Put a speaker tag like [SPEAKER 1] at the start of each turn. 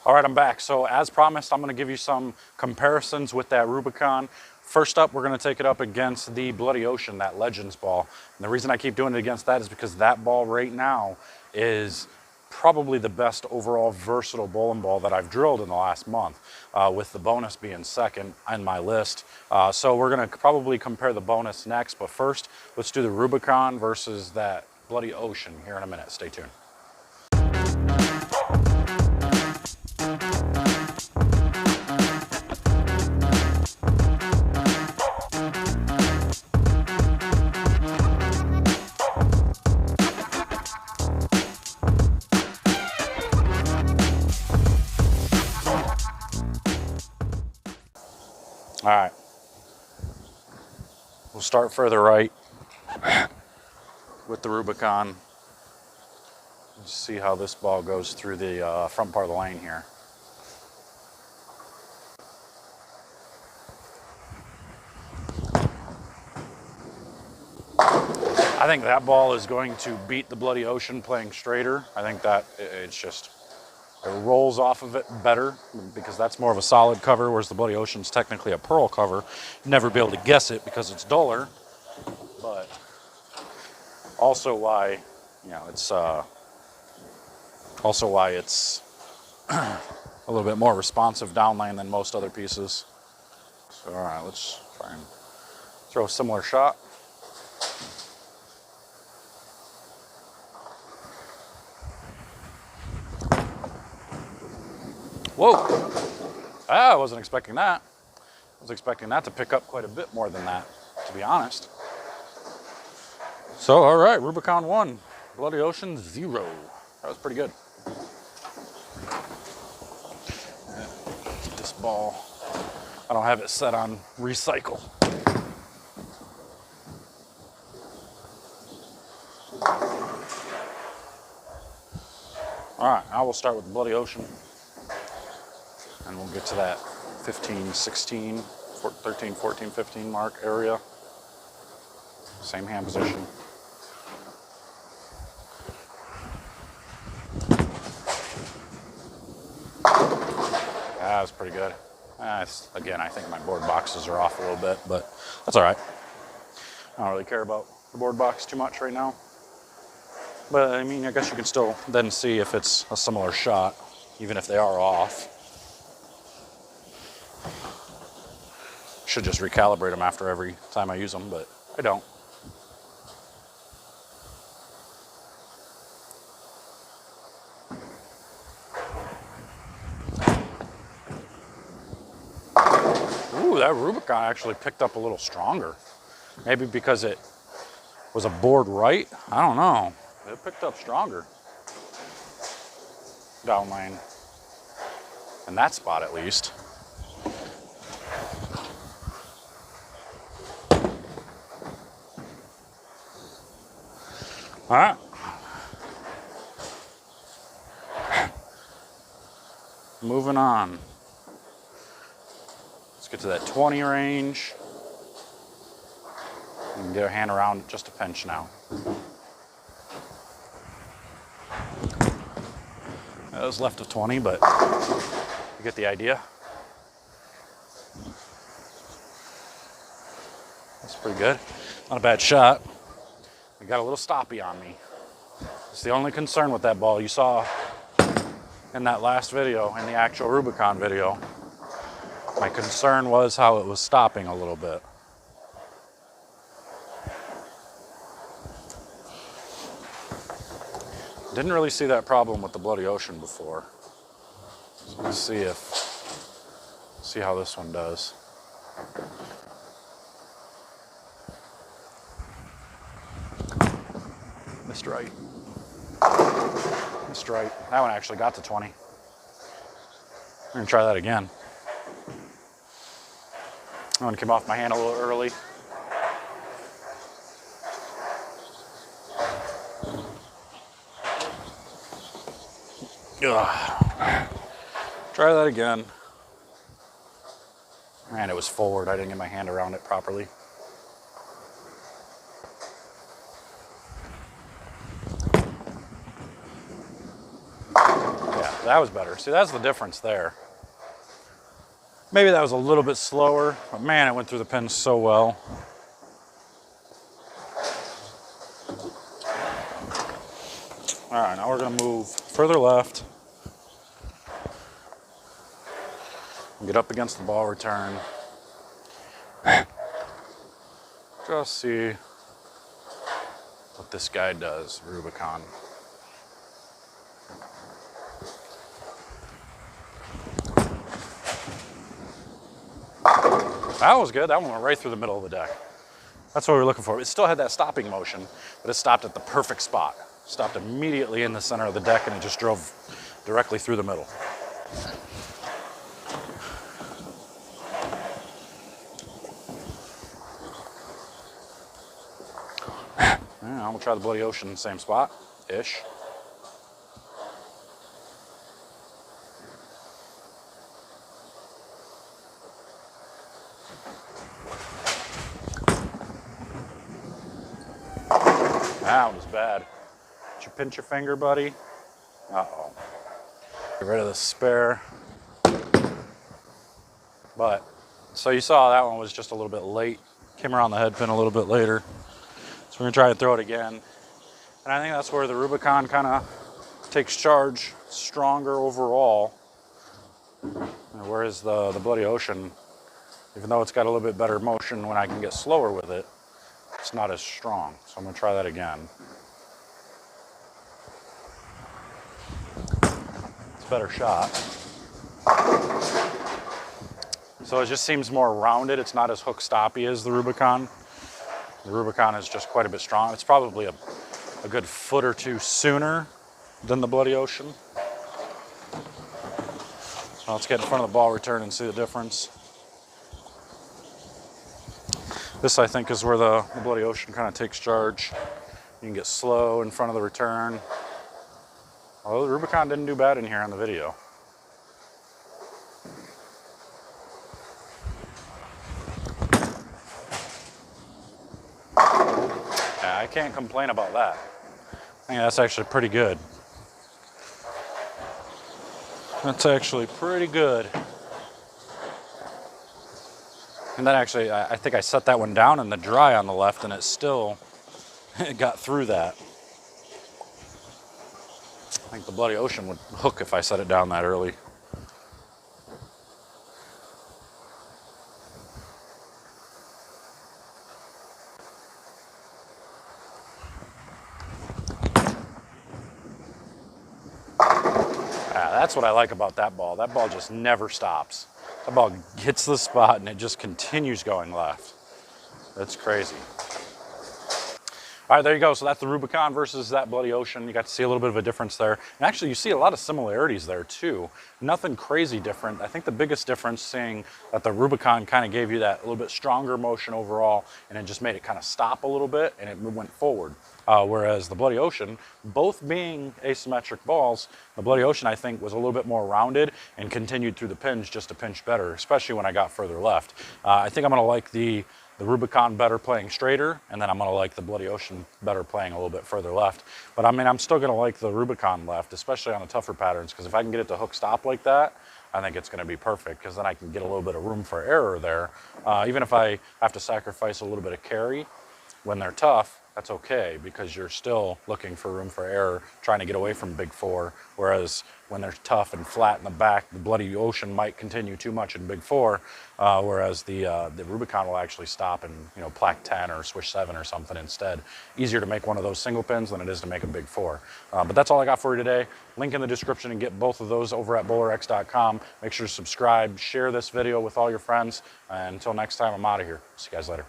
[SPEAKER 1] All right, I'm back. So as promised, I'm going to give you some comparisons with that Rubicon. First up, we're going to take it up against the Bloody Ocean, that Legends ball. And the reason I keep doing it against that is because that ball right now is probably the best overall versatile bowling ball that I've drilled in the last month, with the bonus being second on my list. So we're going to probably compare the bonus next, but first, let's do the Rubicon versus that Bloody Ocean here in a minute. Stay tuned. All right, we'll start further right with the Rubicon. Let's see how this ball goes through the front part of the lane here. I think that ball is going to beat the Bloody Ocean playing straighter. I think that it rolls off of it better because that's more of a solid cover, whereas the Bloody Ocean's technically a pearl cover. You'd never be able to guess it because it's duller, but also why, it's also why it's a little bit more responsive down lane than most other pieces. So, all right, let's try and throw a similar shot. Whoa, I wasn't expecting that. I was expecting that to pick up quite a bit more than that, to be honest. So, all right, Rubicon 1, Bloody Ocean 0. That was pretty good. This ball, I don't have it set on recycle. All right, now we'll start with the Bloody Ocean. And we'll get to that 15, 16, 13, 14, 15 mark area. Same hand position. That was pretty good. Again, I think my board boxes are off a little bit, but that's all right. I don't really care about the board box too much right now. But I mean, I guess you can still then see if it's a similar shot, even if they are off. Should just recalibrate them after every time I use them, but I don't. Ooh, that Rubicon actually picked up a little stronger. Maybe because it was a board right? I don't know. It picked up stronger down lane. In that spot, at least. All right. Moving on. Let's get to that 20 range. You can get our hand around just a pinch now. That was left of 20, but you get the idea. That's pretty good. Not a bad shot. I got a little stoppy on me. It's the only concern with that ball. You saw in that last video, in the actual Rubicon video, my concern was how it was stopping a little bit. Didn't really see that problem with the Bloody Ocean before. So let's see how this one does. Missed right. Missed right. That one actually got to 20. We're gonna try that again. That one came off my hand a little early. Ugh. Try that again. Man, it was forward. I didn't get my hand around it properly. That was better. See, that's the difference there. Maybe that was a little bit slower, but man, it went through the pins so well. All right, now we're gonna move further left. Get up against the ball return. Just see what this guy does, Rubicon. That was good. That one went right through the middle of the deck. That's what we were looking for. It still had that stopping motion, but it stopped at the perfect spot. Stopped immediately in the center of the deck, and it just drove directly through the middle. Yeah, we'll try the Bloody Ocean, same spot-ish. That was bad. Did you pinch your finger, buddy? Uh-oh. Get rid of the spare. But, so you saw that one was just a little bit late. Came around the head pin a little bit later. So we're gonna try to throw it again. And I think that's where the Rubicon kind of takes charge, stronger overall. Whereas the Bloody Ocean, even though it's got a little bit better motion when I can get slower with it, it's not as strong. So I'm gonna try that again. It's a better shot. So it just seems more rounded. It's not as hook stoppy as the Rubicon. The Rubicon is just quite a bit strong. It's probably a good foot or two sooner than the Bloody Ocean. So let's get in front of the ball return and see the difference. This, I think, is where the Bloody Ocean kind of takes charge. You can get slow in front of the return. Although the Rubicon didn't do bad in here on the video. Yeah, I can't complain about that. I think that's actually pretty good. That's actually pretty good. And then actually, I think I set that one down in the dry on the left, and it still got through that. I think the Bloody Ocean would hook if I set it down that early. That's what I like about that ball. That ball just never stops. That ball hits the spot and it just continues going left. That's crazy. All right, there you go. So that's the Rubicon versus that Bloody Ocean. You got to see a little bit of a difference there. And actually, you see a lot of similarities there, too. Nothing crazy different. I think the biggest difference, seeing that the Rubicon kind of gave you that little bit stronger motion overall, and it just made it kind of stop a little bit, and it went forward. Whereas the Bloody Ocean, both being asymmetric balls, the Bloody Ocean, I think, was a little bit more rounded and continued through the pins just a pinch better, especially when I got further left. I think I'm going to like the Rubicon better playing straighter, and then I'm going to like the Bloody Ocean better playing a little bit further left. But I mean, I'm still going to like the Rubicon left, especially on the tougher patterns, because if I can get it to hook stop like that, I think it's going to be perfect, because then I can get a little bit of room for error there. Even if I have to sacrifice a little bit of carry when they're tough, that's okay, because you're still looking for room for error, trying to get away from big four, whereas when they're tough and flat in the back, the Bloody Ocean might continue too much in big four, whereas the Rubicon will actually stop in, you know, plaque 10 or swish 7 or something instead. Easier to make one of those single pins than it is to make a big four. But that's all I got for you today. Link in the description and get both of those over at BowlerX.com. Make sure to subscribe, share this video with all your friends, and until next time, I'm out of here. See you guys later.